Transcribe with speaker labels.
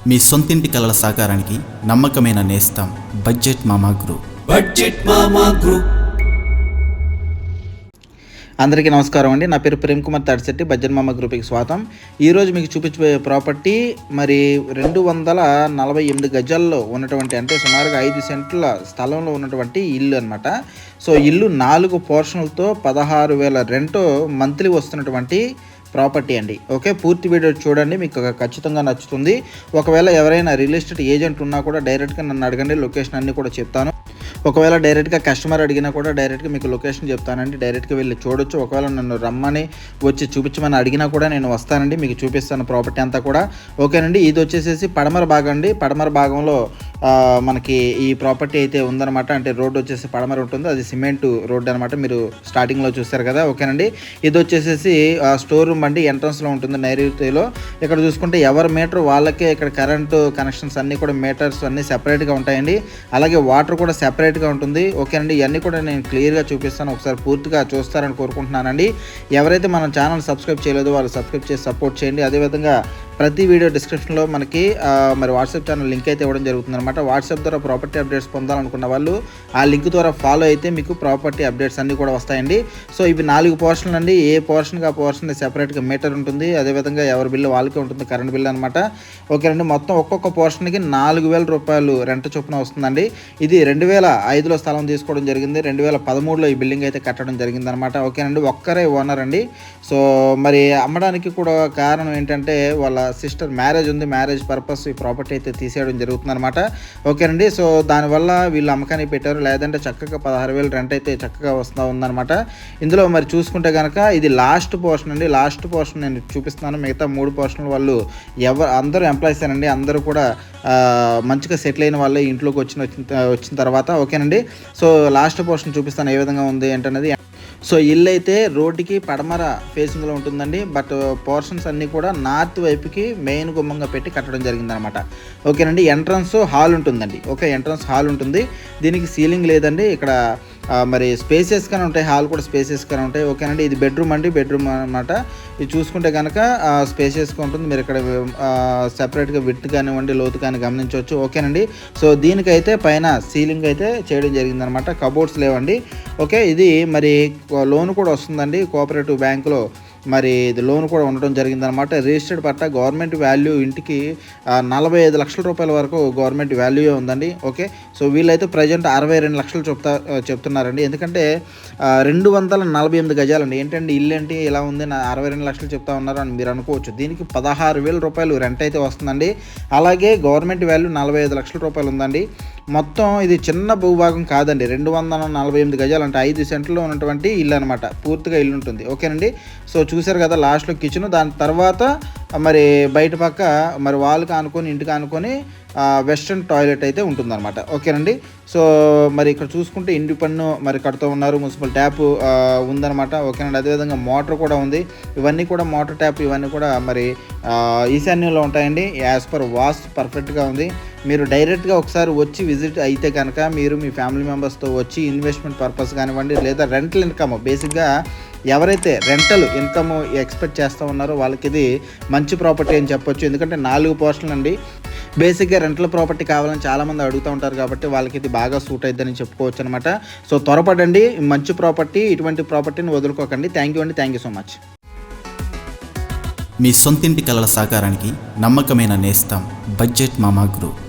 Speaker 1: మీ సొంతింటి కలల సాకారానికి నమ్మకమైన నేస్తం బడ్జెట్ మామా గ్రూప్.
Speaker 2: అందరికీ నమస్కారం అండి. నా పేరు ప్రేమ్ కుమార్ తాడిశెట్టి. బడ్జెట్ మామా గ్రూప్కి స్వాగతం. ఈరోజు మీకు చూపించబోయే ప్రాపర్టీ మరి 248 గజాల్లో ఉన్నటువంటి, అంటే సుమారుగా 5 సెంట్ల స్థలంలో ఉన్నటువంటి ఇల్లు అనమాట. సో ఇల్లు 4 పోర్షన్లతో 16,000 రెంట్ మంత్లీ వస్తున్నటువంటి ప్రాపర్టీ అండి. ఓకే, పూర్తి వీడియో చూడండి, మీకు ఖచ్చితంగా నచ్చుతుంది. ఒకవేళ ఎవరైనా రియల్ ఎస్టేట్ ఏజెంట్ ఉన్నా కూడా డైరెక్ట్గా నన్ను అడగండి, లొకేషన్ అన్నీ కూడా చెప్తాను. ఒకవేళ డైరెక్ట్గా కస్టమర్ అడిగినా కూడా డైరెక్ట్గా మీకు లొకేషన్ చెప్తానండి, డైరెక్ట్గా వెళ్ళి చూడొచ్చు. ఒకవేళ నన్ను రమ్మని వచ్చి చూపించమని అడిగినా కూడా నేను వస్తానండి, మీకు చూపిస్తాను ప్రాపర్టీ అంతా కూడా. ఓకేనండి, ఇది వచ్చేసేసి పడమర భాగం అండి. పడమర భాగంలో మనకి ఈ ప్రాపర్టీ అయితే ఉందన్నమాట. అంటే రోడ్డు వచ్చేసి పడమర ఉంటుంది, అది సిమెంట్ రోడ్డు అనమాట, మీరు స్టార్టింగ్లో చూస్తారు కదా. ఓకేనండి, ఇది వచ్చేసేసి స్టోర్ రూమ్ అండి, ఎంట్రన్స్లో ఉంటుంది నైరుతిలో. ఇక్కడ చూసుకుంటే ఎవరి మీటర్ వాళ్ళకే ఇక్కడ కరెంటు కనెక్షన్స్ అన్నీ కూడా మీటర్స్ అన్నీ సెపరేట్గా ఉంటాయండి. అలాగే వాటర్ కూడా సెపరేట్గా ఉంటుంది. ఓకేనండి, ఇవన్నీ కూడా నేను క్లియర్గా చూపిస్తాను, ఒకసారి పూర్తిగా చూస్తారని కోరుకుంటున్నానండి. ఎవరైతే మన ఛానల్ సబ్స్క్రైబ్ చేయలేదో వాళ్ళు సబ్స్క్రైబ్ చేసి సపోర్ట్ చేయండి. అదేవిధంగా ప్రతి వీడియో డిస్క్రిప్షన్లో మనకి మరి వాట్సాప్ ఛానల్ లింక్ అయితే ఇవ్వడం జరుగుతుంది అనమాట. వాట్సాప్ ద్వారా ప్రాపర్టీ అప్డేట్స్ పొందాలనుకున్న వాళ్ళు ఆ లింక్ ద్వారా ఫాలో అయితే మీకు ప్రాపర్టీ అప్డేట్స్ అన్నీ కూడా వస్తాయండి. సో ఇవి 4 పోర్షన్లు అండి. ఏ పోర్షన్కి ఆ పోర్షన్ సెపరేట్గా మీటర్ ఉంటుంది, అదేవిధంగా ఎవరి బిల్లు వాళ్ళకే ఉంటుంది, కరెంట్ బిల్లు అనమాట. ఓకేనండి, మొత్తం ఒక్కొక్క పోర్షన్కి 4,000 రూపాయలు రెంట్ చొప్పున వస్తుందండి. ఇది 2005లో స్థలం తీసుకోవడం జరిగింది, 2013లో ఈ బిల్డింగ్ అయితే కట్టడం జరిగింది అనమాట. ఓకేనండి, ఒక్కరే ఓనర్ అండి. సో మరి అమ్మడానికి కూడా కారణం ఏంటంటే వాళ్ళ సిస్టర్ మ్యారేజ్ ఉంది, మ్యారేజ్ పర్పస్ ఈ ప్రాపర్టీ అయితే తీసేయడం జరుగుతుంది అనమాట. ఓకేనండి, సో దానివల్ల వీళ్ళు అమ్మకానికి పెట్టారు, లేదంటే చక్కగా 16,000 రెంట్ అయితే చక్కగా ఉందన్నమాట. ఇందులో మరి చూసుకుంటే కనుక ఇది లాస్ట్ పోర్షన్ అండి. లాస్ట్ పోర్షన్ నేను చూపిస్తున్నాను. మిగతా 3 పోర్షన్ల వాళ్ళు అందరూ ఎంప్లాయీస్ అండి, అందరూ కూడా మంచిగా సెటిల్ అయిన వాళ్ళే ఇంట్లోకి వచ్చిన తర్వాత. ఓకేనండి, సో లాస్ట్ పోర్షన్ చూపిస్తాను ఏ విధంగా ఉంది ఏంటనేది. సో ఇల్లు అయితే రోడ్డుకి పడమర ఫేసింగ్లో ఉంటుందండి, బట్ పోర్షన్స్ అన్నీ కూడా నార్త్ వైపుకి మెయిన్ గుమ్మంగా పెట్టి కట్టడం జరిగిందనమాట. ఓకేనండి, ఎంట్రన్స్ హాల్ ఉంటుందండి. ఓకే, ఎంట్రన్స్ హాల్ ఉంటుంది. దీనికి సీలింగ్ లేదండి. ఇక్కడ మరి స్పేసెస్గానే ఉంటాయి, హాల్ కూడా స్పేసెస్గానే ఉంటాయి. ఓకేనండి, ఇది బెడ్రూమ్ అండి, బెడ్రూమ్ అనమాట. ఇది చూసుకుంటే కనుక స్పేసెస్గా ఉంటుంది. మీరు ఇక్కడ సెపరేట్గా విడ్త్ కానివ్వండి, లోతు కానీ గమనించవచ్చు. ఓకేనండి, సో దీనికైతే పైన సీలింగ్ అయితే చేయడం జరిగిందనమాట. కబోర్డ్స్ లేవండి. ఓకే, ఇది మరి లోన్ కూడా వస్తుందండి కోఆపరేటివ్ బ్యాంకులో. మరి ఇది లోన్ కూడా ఉండడం జరిగిందనమాట. రిజిస్టర్డ్ పట్టా గవర్నమెంట్ వాల్యూ ఇంటికి 45 లక్షల రూపాయల వరకు గవర్నమెంట్ వాల్యూ ఉందండి. ఓకే, సో వీళ్ళైతే ప్రజెంట్ 62 లక్షలు చెప్తున్నారండి. ఎందుకంటే 248 గజాలండి. ఏంటంటే ఇల్లు ఏంటి ఇలా ఉంది, 62 లక్షలు చెప్తా ఉన్నారు అని మీరు అనుకోవచ్చు. దీనికి 16,000 రూపాయలు రెంట్ అయితే వస్తుందండి. అలాగే గవర్నమెంట్ వాల్యూ 45 లక్షల రూపాయలు ఉందండి. మొత్తం ఇది చిన్న భూభాగం కాదండి, 248 గజాలు, అంటే 5 సెంట్లో ఉన్నటువంటి ఇల్లు అనమాట. పూర్తిగా ఇల్లు ఉంటుంది. ఓకేనండి, సో చూసారు కదా లాస్ట్లో కిచెన్, దాని తర్వాత మరి బయట పక్క మరి వాళ్ళకి ఆనుకొని ఇంటికి ఆనుకొని వెస్ట్రన్ టాయిలెట్ అయితే ఉంటుందన్నమాట. ఓకేనండి, సో మరి ఇక్కడ చూసుకుంటే ఇంటి పన్ను మరి కడుతూ ఉన్నారు, మున్సిపల్ ట్యాప్ ఉందన్నమాట. ఓకేనండి, అదేవిధంగా మోటార్ కూడా ఉంది. ఇవన్నీ కూడా మోటార్ ట్యాప్ ఇవన్నీ కూడా మరి ఈశాన్యంలో ఉంటాయండి. యాజ్ పర్ వాస్తు పర్ఫెక్ట్గా ఉంది. మీరు డైరెక్ట్గా ఒకసారి వచ్చి విజిట్ అయితే కనుక మీరు మీ ఫ్యామిలీ మెంబర్స్తో వచ్చి ఇన్వెస్ట్మెంట్ పర్పస్ కానివ్వండి, లేదా రెంటల్ ఇన్కమ్, బేసిక్గా ఎవరైతే రెంటల్ ఇన్కమ్ ఎక్స్పెక్ట్ చేస్తూ ఉన్నారో వాళ్ళకి ఇది మంచి ప్రాపర్టీ అని చెప్పొచ్చు. ఎందుకంటే 4 పోర్షన్లు అండి. బేసిక్గా రెంటల్ ప్రాపర్టీ కావాలని చాలామంది అడుగుతూ ఉంటారు కాబట్టి వాళ్ళకి ఇది బాగా సూట్ అయిద్దని చెప్పుకోవచ్చు అనమాట. సో త్వరపడండి, మంచి ప్రాపర్టీ, ఇటువంటి ప్రాపర్టీని వదులుకోకండి. థ్యాంక్ యూ అండి, థ్యాంక్ యూ సో మచ్.
Speaker 1: మీ సొంతింటి కలల సాకారానికి నమ్మకమైన నేస్తం బడ్జెట్ మామా గ్రూప్.